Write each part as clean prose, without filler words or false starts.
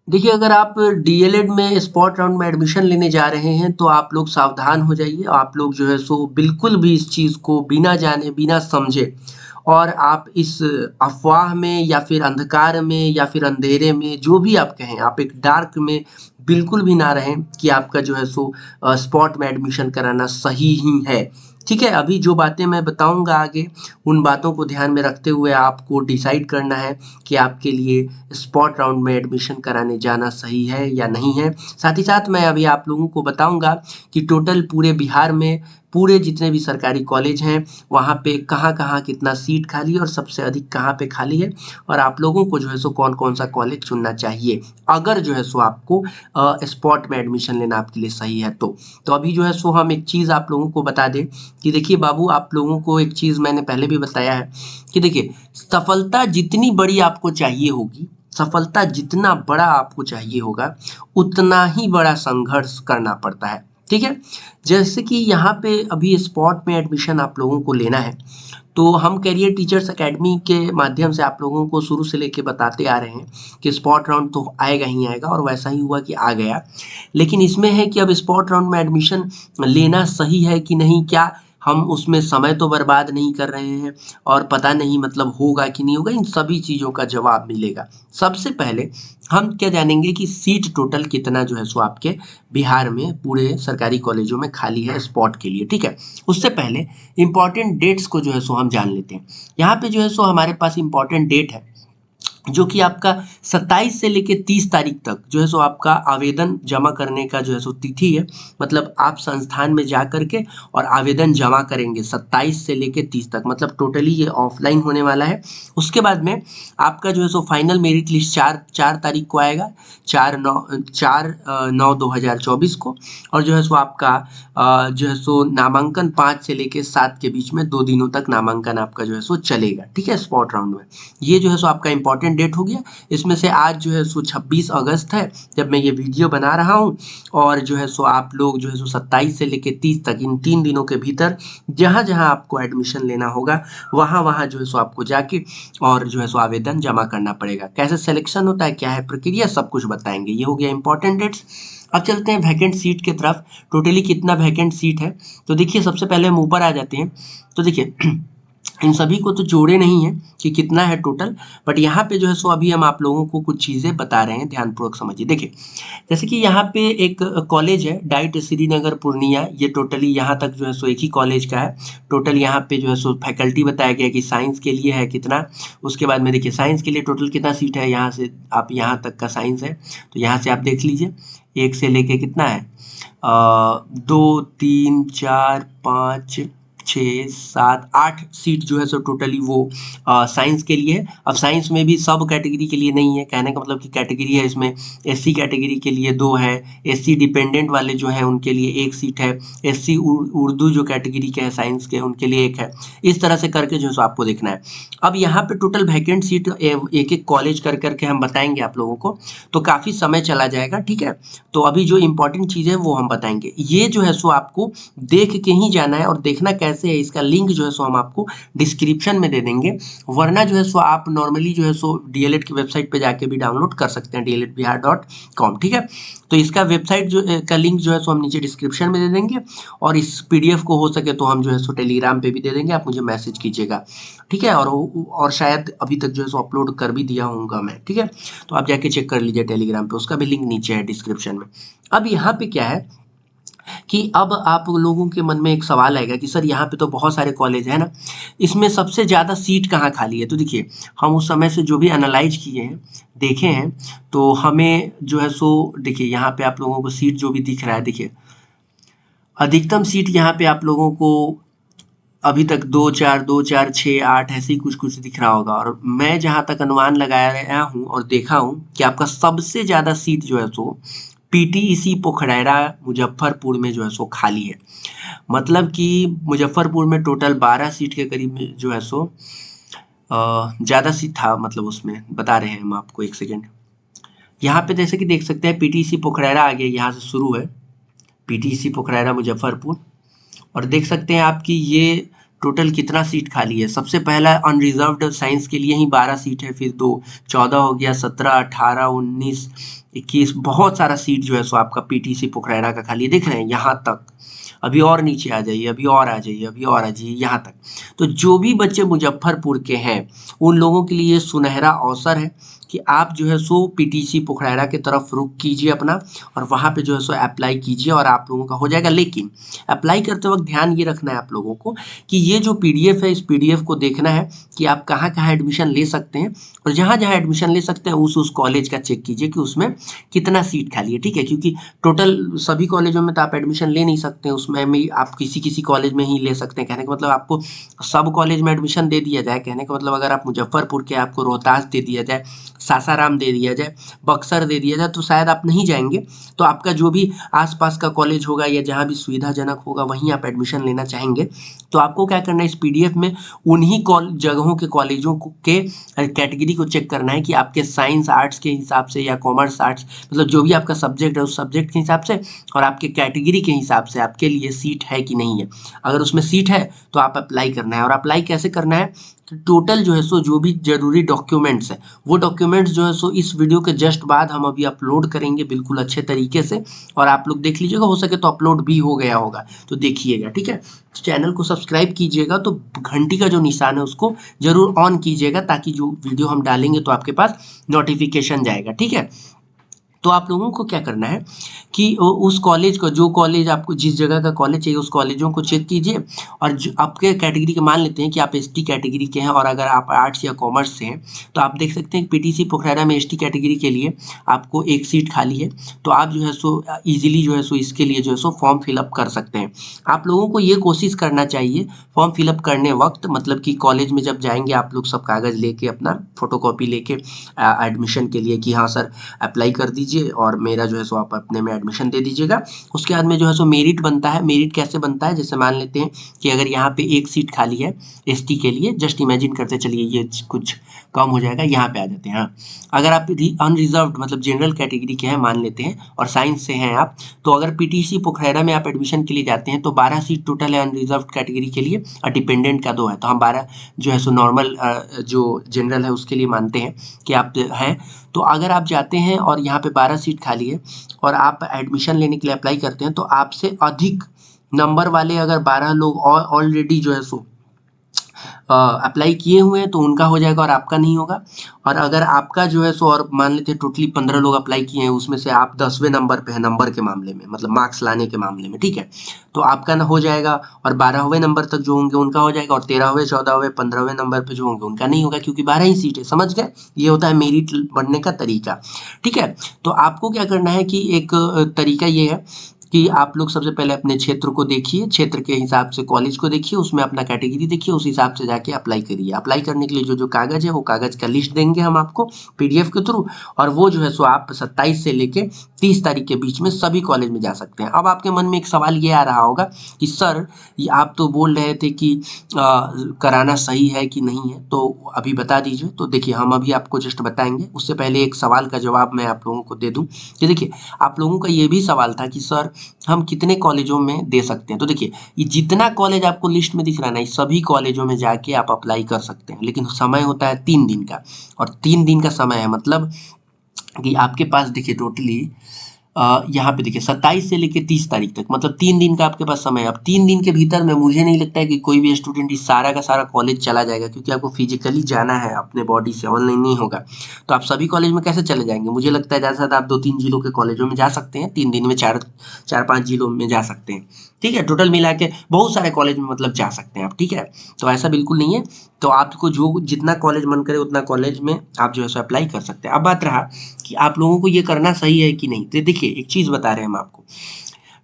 देखिए, अगर आप डीएलएड में स्पॉट राउंड में एडमिशन लेने जा रहे हैं, तो आप लोग सावधान हो जाइए। आप लोग जो है सो बिल्कुल भी इस चीज़ को बिना जाने, बिना समझे और आप इस अफ़वाह में या फिर अंधकार में या फिर अंधेरे में, जो भी आप कहें, आप एक डार्क में बिल्कुल भी ना रहें कि आपका जो है सो स्पॉट में एडमिशन कराना सही ही है। ठीक है? अभी जो बातें मैं बताऊँगा आगे, उन बातों को ध्यान में रखते हुए आपको डिसाइड करना है कि आपके लिए स्पॉट राउंड में एडमिशन कराने जाना सही है या नहीं है। साथ ही साथ मैं अभी आप लोगों को बताऊँगा कि टोटल पूरे बिहार में पूरे जितने भी सरकारी कॉलेज हैं, वहाँ पे कहाँ-कहाँ कितना सीट खाली है और सबसे अधिक कहाँ पे खाली है और आप लोगों को जो है सो कौन-कौन सा कॉलेज चुनना चाहिए, अगर जो है सो आपको स्पॉट में एडमिशन लेना आपके लिए सही है तो। तो अभी जो है सो हम एक चीज़ आप लोगों को बता दें कि देखिए बाबू, आप लोगों को एक चीज़ मैंने पहले भी बताया है कि देखिए, सफलता जितनी बड़ी आपको चाहिए होगी, सफलता जितना बड़ा आपको चाहिए होगा, उतना ही बड़ा संघर्ष करना पड़ता है। ठीक है? जैसे कि यहाँ पे अभी स्पॉट में एडमिशन आप लोगों को लेना है, तो हम करियर टीचर्स अकेडमी के माध्यम से आप लोगों को शुरू से लेके बताते आ रहे हैं कि स्पॉट राउंड तो आएगा ही आएगा और वैसा ही हुआ कि आ गया। लेकिन इसमें है कि अब स्पॉट राउंड में एडमिशन लेना सही है कि नहीं, क्या हम उसमें समय तो बर्बाद नहीं कर रहे हैं और पता नहीं मतलब होगा कि नहीं होगा, इन सभी चीज़ों का जवाब मिलेगा। सबसे पहले हम क्या जानेंगे कि सीट टोटल कितना जो है सो आपके बिहार में पूरे सरकारी कॉलेजों में खाली है स्पॉट के लिए, ठीक है? उससे पहले इम्पॉर्टेंट डेट्स को जो है सो हम जान लेते हैं। यहाँ पे जो है सो हमारे पास इम्पॉर्टेंट डेट है, जो कि आपका 27 से लेके 30 तारीख तक जो है सो आपका आवेदन जमा करने का जो है सो तिथि है। मतलब आप संस्थान में जा कर के और आवेदन जमा करेंगे 27 से लेके 30 तक, मतलब टोटली ये ऑफलाइन होने वाला है। उसके बाद में आपका जो है सो फाइनल मेरिट लिस्ट 4 तारीख को आएगा, 4/9/2024 को। और जो है सो आपका जो है सो नामांकन 5 से लेके 7 के बीच में 2 दिनों तक नामांकन आपका जो है सो चलेगा, ठीक है, स्पॉट राउंड में। ये जो है सो आपका इम्पोर्टेंट डेट हो गया। इसमें से आज जो है सो 26 अगस्त है जब मैं ये वीडियो बना रहा हूँ, और जो है सो आप लोग जो है सो 27 से लेके 30 तक इन 3 दिनों के भीतर जहाँ जहाँ आपको एडमिशन लेना होगा, वहाँ वहाँ जो है सो आपको जाके और जो है सो आवेदन जमा करना पड़ेगा। कैसे सिलेक्शन होता है, क्या है प्रक्रिया, सब कुछ बताएंगे। ये हो गया इंपॉर्टेंट डेट्स। अब चलते हैं वैकेंट सीट की तरफ। टोटली कितना वैकेंट सीट है, तो देखिए सबसे पहले हम ऊपर आ जाते हैं। तो देखिए इन सभी को तो जोड़े नहीं है कि कितना है टोटल, बट यहाँ पे जो है सो अभी हम आप लोगों को कुछ चीज़ें बता रहे हैं, ध्यानपूर्वक समझिए। देखिए, जैसे कि यहाँ पे एक कॉलेज है डाइट श्रीनगर पूर्णिया, ये टोटली यहाँ तक जो है सो एक ही कॉलेज का है। टोटल यहाँ पे जो है सो फैकल्टी बताया गया कि साइंस के लिए है कितना। उसके बाद में देखिए साइंस के लिए टोटल कितना सीट है, यहाँ से आप यहाँ तक का साइंस है, तो यहाँ से आप देख लीजिए 1 से लेके कितना है, 2 3 4 5 6 7 8 सीट जो है सो टोटली वो साइंस के लिए है। अब साइंस में भी सब कैटेगरी के लिए नहीं है, कहने का मतलब कि कैटेगरी है इसमें। एससी कैटेगरी के लिए 2 है, एससी डिपेंडेंट वाले जो हैं उनके लिए 1 सीट है, एससी उर्दू जो कैटेगरी के हैं साइंस के उनके लिए 1 है। इस तरह से करके जो है सो आपको देखना है। अब यहाँ पे टोटल वैकेंट सीट एक एक कॉलेज कर करके हम बताएंगे आप लोगों को, तो काफ़ी समय चला जाएगा, ठीक है। तो अभी जो इंपॉर्टेंट चीज़ है वो हम बताएंगे। ये जो है सो आपको देख के ही जाना है, और देखना कैसे है इसका लिंक जो है सो हम आपको डिस्क्रिप्शन में दे देंगे। वरना जो है सो आप नॉर्मली जो है सो डीएलएड की वेबसाइट पे जाके भी डाउनलोड कर सकते हैं, dledbihar.com, ठीक है। तो इसका वेबसाइट जो का लिंक जो है सो हम नीचे डिस्क्रिप्शन में दे देंगे, और इस पीडीएफ को हो सके तो हम जो है सो टेलीग्राम पे भी दे देंगे, आप मुझे मैसेज कीजिएगा, ठीक है। और शायद अभी तक जो है सो अपलोड कर भी दिया होऊंगा मैं, ठीक है। तो आप जाके चेक कर लीजिए टेलीग्राम पे, उसका भी लिंक नीचे है डिस्क्रिप्शन में। अब यहाँ पे क्या है कि अब आप लोगों के मन में एक सवाल आएगा कि सर यहाँ पे तो बहुत सारे कॉलेज है ना, इसमें सबसे ज़्यादा सीट कहाँ खाली है। तो देखिए, हम उस समय से जो भी एनालाइज किए हैं, देखे हैं, तो हमें जो है सो देखिए यहाँ पे आप लोगों को सीट जो भी दिख रहा है, देखिए अधिकतम सीट यहाँ पे आप लोगों को अभी तक 2 4 6 8 ऐसे ही कुछ कुछ दिख रहा होगा। और मैं जहाँ तक अनुमान लगाया हूँ और देखा हूँ कि आपका सबसे ज़्यादा सीट जो है सो पीटीईसी पोखरैरा मुजफ्फरपुर में जो है सो खाली है। मतलब कि मुजफ्फरपुर में टोटल 12 सीट के करीब में जो है सो ज़्यादा सीट था, मतलब उसमें बता रहे हैं हम आपको, एक सेकेंड। यहाँ पे जैसे कि देख सकते हैं पीटीईसी पोखरैरा आगे यहाँ से शुरू है, पीटीईसी पोखरैरा मुजफ्फरपुर, और देख सकते हैं आपकी ये टोटल कितना सीट खाली है। सबसे पहला अनरिजर्व्ड साइंस के लिए ही 12 सीट है, फिर 2 14 हो गया, 17 18 19 21 बहुत सारा सीट जो है सो आपका पीटीसी पोखरारा का खाली है। देख रहे हैं यहाँ तक, अभी और नीचे आ जाइए, अभी और आ जाइए, अभी और आ जाइए यहाँ तक। तो जो भी बच्चे मुजफ्फरपुर के हैं उन लोगों के लिए सुनहरा अवसर है कि आप जो है सो पीटीसी पोखरारा की तरफ रुख कीजिए अपना, और वहाँ पे जो है सो अप्लाई कीजिए और आप लोगों का हो जाएगा। लेकिन अप्लाई करते वक्त ध्यान ये रखना है आप लोगों को कि ये जो पीडीएफ है, इस पीडीएफ को देखना है कि आप कहाँ कहाँ एडमिशन ले सकते हैं, और जहाँ जहाँ एडमिशन ले सकते हैं उस कॉलेज का चेक कीजिए कि उसमें कितना सीट खाली है। ठीक है, क्योंकि टोटल सभी कॉलेजों में तो आप एडमिशन ले नहीं सकते, उसमें भी आप किसी किसी कॉलेज में ही ले सकते हैं। कहने का मतलब आपको सब कॉलेज में एडमिशन दे दिया जाए, कहने का मतलब अगर आप मुजफ्फरपुर के आपको रोहतास दे दिया जाए, सासाराम दे दिया जाए, बक्सर दे दिया जाए, तो शायद आप नहीं जाएंगे। तो आपका जो भी आसपास का कॉलेज होगा या जहाँ भी सुविधाजनक होगा वहीं आप एडमिशन लेना चाहेंगे। तो आपको क्या करना है, इस पीडीएफ में उन्हीं जगहों के कॉलेजों के कैटेगरी को चेक करना है कि आपके साइंस आर्ट्स के हिसाब से या कॉमर्स आर्ट्स, मतलब जो भी आपका सब्जेक्ट है उस सब्जेक्ट के हिसाब से और आपके कैटेगरी के हिसाब से आपके लिए सीट है कि नहीं है। अगर उसमें सीट है तो आप अप्लाई करना है। और अप्लाई कैसे करना है, टोटल जो है सो जो भी जरूरी डॉक्यूमेंट्स है वो डॉक्यूमेंट्स जो है सो इस वीडियो के जस्ट बाद हम अभी अपलोड करेंगे बिल्कुल अच्छे तरीके से, और आप लोग देख लीजिएगा, हो सके तो अपलोड भी हो गया होगा तो देखिएगा। ठीक है, चैनल को सब्सक्राइब कीजिएगा, तो घंटी का जो निशान है उसको जरूर ऑन कीजिएगा ताकि जो वीडियो हम डालेंगे तो आपके पास नोटिफिकेशन जाएगा। ठीक है, तो आप लोगों को क्या करना है कि उस कॉलेज को, जो कॉलेज आपको जिस जगह का कॉलेज चाहिए उस कॉलेजों को चेक कीजिए, और जो आपके कैटेगरी के, मान लेते हैं कि आप एसटी कैटेगरी के हैं और अगर आप आर्ट्स या कॉमर्स से हैं तो आप देख सकते हैं पीटीसी पोखरारा में एसटी कैटेगरी के लिए आपको एक सीट खाली है। तो आप जो है सो ईजिली जो है सो इसके लिए जो है सो फॉर्म फिलअप कर सकते हैं। आप लोगों को ये कोशिश करना चाहिए फॉर्म फिलअप करने वक्त, मतलब कि कॉलेज में जब जाएंगे आप लोग सब कागज़ लेके, अपना फोटोकॉपी लेके एडमिशन के लिए कि हाँ सर अप्लाई कर दीजिए और मेरा जो है सो आप अपने में एडमिशन दे दीजिएगा। उसके बाद में जो है सो मेरिट बनता है। मेरिट कैसे बनता है, जैसे मान लेते हैं कि अगर यहाँ पे एक सीट खाली है एसटी के लिए, जस्ट इमेजिन करते चलिए ये कुछ कम हो जाएगा, यहाँ पे आ जाते हैं। हाँ, अगर आप अनरिजर्व्ड मतलब जनरल कैटेगरी के हैं मान लेते हैं और साइंस से हैं आप, तो अगर पीटीसी पोखरारा में आप एडमिशन के लिए जाते हैं तो 12 सीट टोटल है अनरिजर्व्ड कैटेगरी के लिए और डिपेंडेंट का 2 है, तो हम 12 जो है सो नॉर्मल जो जनरल है उसके लिए मानते हैं कि आप हैं। तो अगर आप जाते हैं और यहाँ पे 12 सीट खाली है और आप एडमिशन लेने के लिए अप्लाई करते हैं तो आपसे अधिक नंबर वाले अगर 12 लोग ऑलरेडी जो है सो अप्लाई किए हुए हैं तो उनका हो जाएगा और आपका नहीं होगा। और अगर आपका जो है सो, और मान लेते हैं टोटली 15 लोग अप्लाई किए हैं, उसमें से आप 10वें नंबर पे है नंबर के मामले में, मतलब मार्क्स लाने के मामले में, ठीक है, तो आपका ना हो जाएगा और 12वें नंबर तक जो होंगे उनका हो जाएगा, और 13वें 14वें 15वें नंबर पे जो होंगे उनका नहीं होगा, क्योंकि 12 ही सीट है। समझ गए, ये होता है मेरिट बढ़ने का तरीका। ठीक है, तो आपको क्या करना है कि एक तरीका ये है कि आप लोग सबसे पहले अपने क्षेत्र को देखिए, क्षेत्र के हिसाब से कॉलेज को देखिए, उसमें अपना कैटेगरी देखिए, उस हिसाब से जाके अप्लाई करिए। अप्लाई करने के लिए जो जो कागज़ है वो कागज़ का लिस्ट देंगे हम आपको पीडीएफ के थ्रू, और वो जो है सो आप 27 से लेके 30 तारीख के बीच में सभी कॉलेज में जा सकते हैं। अब आपके मन में एक सवाल ये आ रहा होगा कि सर ये आप तो बोल रहे थे कि कराना सही है कि नहीं है, तो अभी बता दीजिए। तो देखिए हम अभी आपको जस्ट बताएंगे, उससे पहले एक सवाल का जवाब मैं आप लोगों को दे दूं कि देखिए आप लोगों का ये भी सवाल था कि सर हम कितने कॉलेजों में दे सकते हैं। तो देखिए ये जितना कॉलेज आपको लिस्ट में दिख रहा है ना, सभी कॉलेजों में जाके आप अप्लाई कर सकते हैं, लेकिन समय होता है 3 दिन का, और 3 दिन का समय है, मतलब कि आपके पास देखिए टोटली यहाँ पे देखिए 27 से लेके 30 तारीख तक, मतलब 3 दिन का आपके पास समय है। अब 3 दिन के भीतर में मुझे नहीं लगता है कि कोई भी स्टूडेंट इस सारा का सारा कॉलेज चला जाएगा, क्योंकि आपको फिजिकली जाना है अपने बॉडी से, ऑनलाइन नहीं होगा। तो आप सभी कॉलेज में कैसे चले जाएंगे, मुझे लगता है ज़्यादा से ज़्यादा आप 2-3 जिलों के कॉलेजों में जा सकते हैं, 3 दिन में 4-5 जिलों में जा सकते हैं। ठीक है, टोटल मिला के बहुत सारे कॉलेज में मतलब जा सकते हैं आप। ठीक है, तो ऐसा बिल्कुल नहीं है, तो आपको जो जितना कॉलेज मन करे उतना कॉलेज में आप जो है सो अप्लाई कर सकते हैं। अब बात रहा कि आप लोगों को ये करना सही है कि नहीं, तो देखिए एक चीज़ बता रहे हैं हम आपको,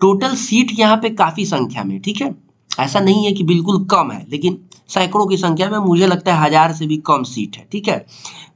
टोटल सीट यहाँ पे काफ़ी संख्या में, ठीक है, ऐसा नहीं है कि बिल्कुल कम है, लेकिन सैकड़ों की संख्या में, मुझे लगता है 1000 से भी कम सीट है। ठीक है,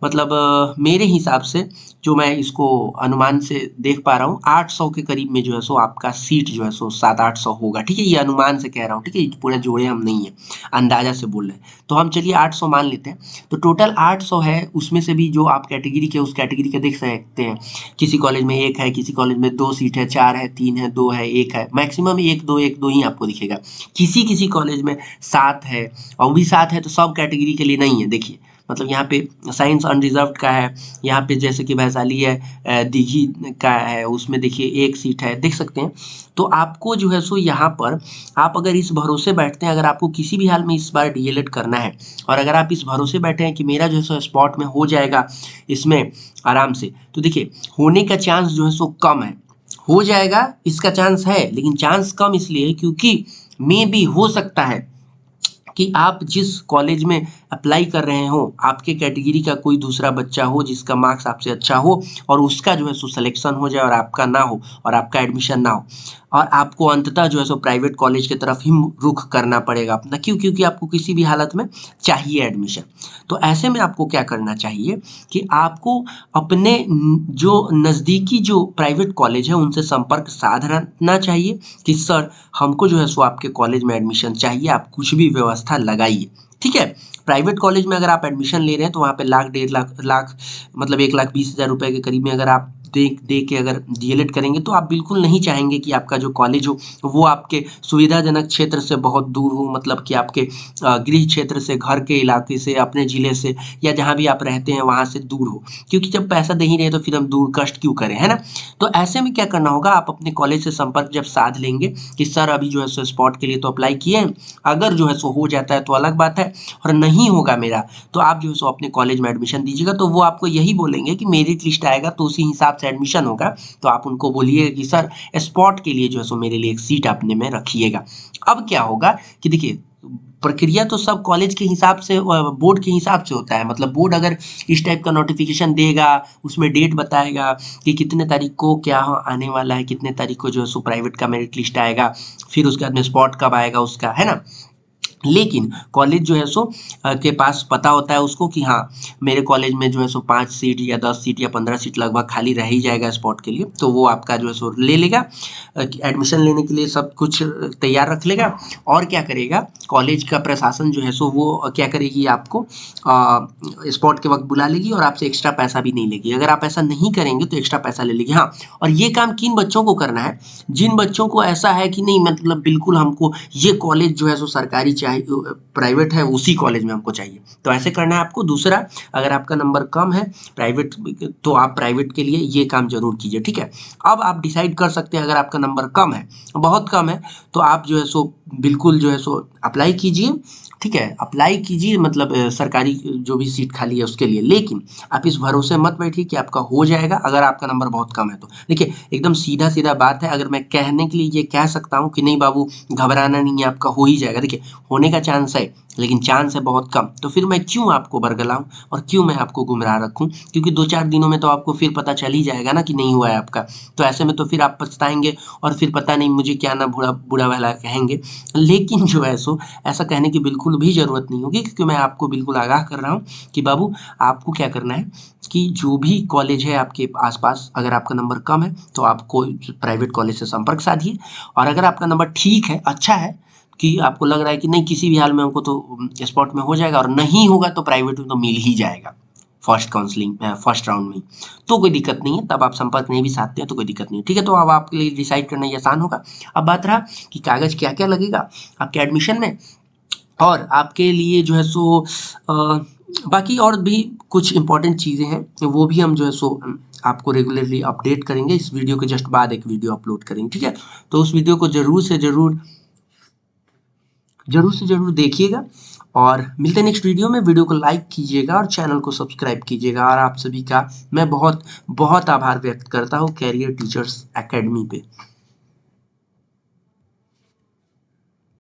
मतलब मेरे हिसाब से जो मैं इसको अनुमान से देख पा रहा हूँ 800 के करीब में जो है सो आपका सीट जो है सो 700-800 होगा। ठीक है, ये अनुमान से कह रहा हूँ, ठीक है, पूरे जोड़े हम नहीं है, अंदाजा से बोल रहे हैं, तो हम चलिए 800 मान लेते हैं। तो टोटल 800 है, उसमें से भी जो आप कैटेगरी के उस कैटेगरी के देख सकते हैं, किसी कॉलेज में 1 है, किसी कॉलेज में 2 सीट है, 4 है, 3 है, 2 है, 1 है, मैक्सिमम 1-2 ही आपको दिखेगा। किसी किसी कॉलेज में 7 है, और वो भी 7 है तो सब कैटेगरी के लिए नहीं है। देखिए मतलब यहाँ पे साइंस अनरिजर्व्ड का है, यहाँ पे जैसे कि वैशाली है, दिघी का है, उसमें देखिए 1 सीट है, देख सकते हैं। तो आपको जो है सो यहाँ पर आप अगर इस भरोसे बैठते हैं, अगर आपको किसी भी हाल में इस बार डीएलएड करना है, और अगर आप इस भरोसे बैठे हैं कि मेरा जो है सो स्पॉट में हो जाएगा इसमें आराम से, तो देखिए होने का चांस जो है सो कम है। हो जाएगा इसका चांस है, लेकिन चांस कम इसलिए क्योंकि मे बी हो सकता है कि आप जिस कॉलेज में अप्लाई कर रहे हो, आपके कैटेगरी का कोई दूसरा बच्चा हो जिसका मार्क्स आपसे अच्छा हो, और उसका जो है सो सिलेक्शन हो जाए और आपका ना हो, और आपका एडमिशन ना हो, और आपको अंततः जो है सो प्राइवेट कॉलेज की तरफ ही रुख करना पड़ेगा अपना। क्यों? क्योंकि आपको किसी भी हालत में चाहिए एडमिशन। तो ऐसे में आपको क्या करना चाहिए कि आपको अपने जो नज़दीकी जो प्राइवेट कॉलेज है उनसे संपर्क साधना चाहिए कि सर हमको जो है सो आपके कॉलेज में एडमिशन चाहिए, आप कुछ भी व्यवस्था लगाइए। ठीक है, प्राइवेट कॉलेज में अगर आप एडमिशन ले रहे हैं तो वहाँ पे लाख 1.5 लाख मतलब 1,20,000 रुपए के करीब में अगर आप दे के अगर डीएलएड करेंगे तो आप बिल्कुल नहीं चाहेंगे कि आपका जो कॉलेज हो वो आपके सुविधाजनक क्षेत्र से बहुत दूर हो, मतलब कि आपके गृह क्षेत्र से, घर के इलाके से, अपने ज़िले से, या जहाँ भी आप रहते हैं वहाँ से दूर हो। क्योंकि जब पैसा दे ही रहे तो फिर हम दूर कष्ट क्यों करें, है ना? तो ऐसे में क्या करना होगा, आप अपने कॉलेज से संपर्क जब साध लेंगे कि सर अभी जो है सो स्पॉट के लिए तो अप्लाई किए हैं, अगर जो है सो हो जाता है तो अलग बात है, और नहीं होगा मेरा तो आप जो है सो अपने कॉलेज में एडमिशन दीजिएगा। तो वो आपको यही बोलेंगे कि मेरिट लिस्ट आएगा तो उसी हिसाब से एडमिशन होगा। तो आप उनको बोलिएगा कि सर स्पॉट के लिए जो है सो मेरे लिए एक सीट अपने में रखिएगा। अब क्या होगा कि देखिए प्रक्रिया तो सब कॉलेज के हिसाब से, बोर्ड के हिसाब से होता है। मतलब बोर्ड अगर इस टाइप का नोटिफिकेशन देगा, उसमें डेट बताएगा कि कितने तारीख को क्या आने वाला है, कितने तारीख को जो है सो प्राइवेट का मेरिट लिस्ट आएगा, फिर उसके बाद में स्पॉट कब आएगा उसका, है ना? लेकिन कॉलेज जो है सो के पास पता होता है उसको कि हाँ मेरे कॉलेज में जो है सो 5 सीट या 10 सीट या 15 सीट लगभग खाली रह ही जाएगा स्पॉट के लिए, तो वो आपका जो है सो ले लेगा, एडमिशन लेने के लिए सब कुछ तैयार रख लेगा। और क्या करेगा, कॉलेज का प्रशासन जो है सो वो क्या करेगी, आपको स्पॉट के वक्त बुला लेगी और आपसे एक्स्ट्रा पैसा भी नहीं लेगी। अगर आप ऐसा नहीं करेंगे तो एक्स्ट्रा पैसा ले लेगी। हाँ, और ये काम किन बच्चों को करना है, जिन बच्चों को ऐसा है कि नहीं मतलब बिल्कुल हमको ये कॉलेज जो है सो सरकारी चाहिए, प्राइवेट है उसी कॉलेज में हमको चाहिए, तो ऐसे करना है आपको। दूसरा, अगर आपका नंबर कम है प्राइवेट, तो आप प्राइवेट के लिए ये काम जरूर कीजिए। ठीक है, अब आप डिसाइड कर सकते हैं, अगर आपका नंबर कम है, बहुत कम है, तो आप जो है सो बिल्कुल जो है सो अप्लाई कीजिए। ठीक है, अप्लाई कीजिए, मतलब सरकारी जो भी सीट खाली है उसके लिए। लेकिन आप इस भरोसे मत बैठिए कि आपका हो जाएगा अगर आपका नंबर बहुत कम है तो। देखिए एकदम सीधा सीधा बात है, अगर मैं कहने के लिए ये कह सकता हूँ कि नहीं बाबू घबराना नहीं है, आपका हो ही जाएगा, देखिए होने का चांस है, लेकिन चांस है बहुत कम, तो फिर मैं क्यों आपको बरगलाऊं और क्यों मैं आपको गुमराह रखूं? क्योंकि 2-4 दिनों में तो आपको फिर पता चल ही जाएगा ना कि नहीं हुआ है आपका। तो ऐसे में तो फिर आप पछताएंगे और फिर पता नहीं मुझे क्या ना बुरा बुरा भला कहेंगे। लेकिन जो है सो ऐसा कहने की बिल्कुल भी ज़रूरत नहीं होगी, क्योंकि मैं आपको बिल्कुल आगाह कर रहा हूँ कि बाबू आपको क्या करना है कि जो भी कॉलेज है आपके आसपास, अगर आपका नंबर कम है तो आप कोई प्राइवेट कॉलेज से संपर्क साधिए, और अगर आपका नंबर ठीक है, अच्छा है, कि आपको लग रहा है कि नहीं किसी भी हाल में हमको तो स्पॉट में हो जाएगा, और नहीं होगा तो प्राइवेट में तो मिल ही जाएगा फर्स्ट काउंसलिंग फर्स्ट राउंड में, तो कोई दिक्कत नहीं है, तब आप संपर्क नहीं भी साधते हैं तो कोई दिक्कत नहीं है। ठीक है, तो अब आपके लिए डिसाइड करना ये आसान होगा। अब बात रहा कि कागज़ क्या क्या लगेगा आपके एडमिशन में, और आपके लिए जो है सो बाकी और भी कुछ इम्पोर्टेंट चीज़ें हैं, वो भी हम जो है सो आपको रेगुलरली अपडेट करेंगे। इस वीडियो के जस्ट बाद एक वीडियो अपलोड करेंगे। ठीक है, तो उस वीडियो को ज़रूर से ज़रूर देखिएगा, और मिलते हैं नेक्स्ट वीडियो में। वीडियो को लाइक कीजिएगा और चैनल को सब्सक्राइब कीजिएगा, और आप सभी का मैं बहुत बहुत आभार व्यक्त करता हूँ कैरियर टीचर्स एकेडमी पे।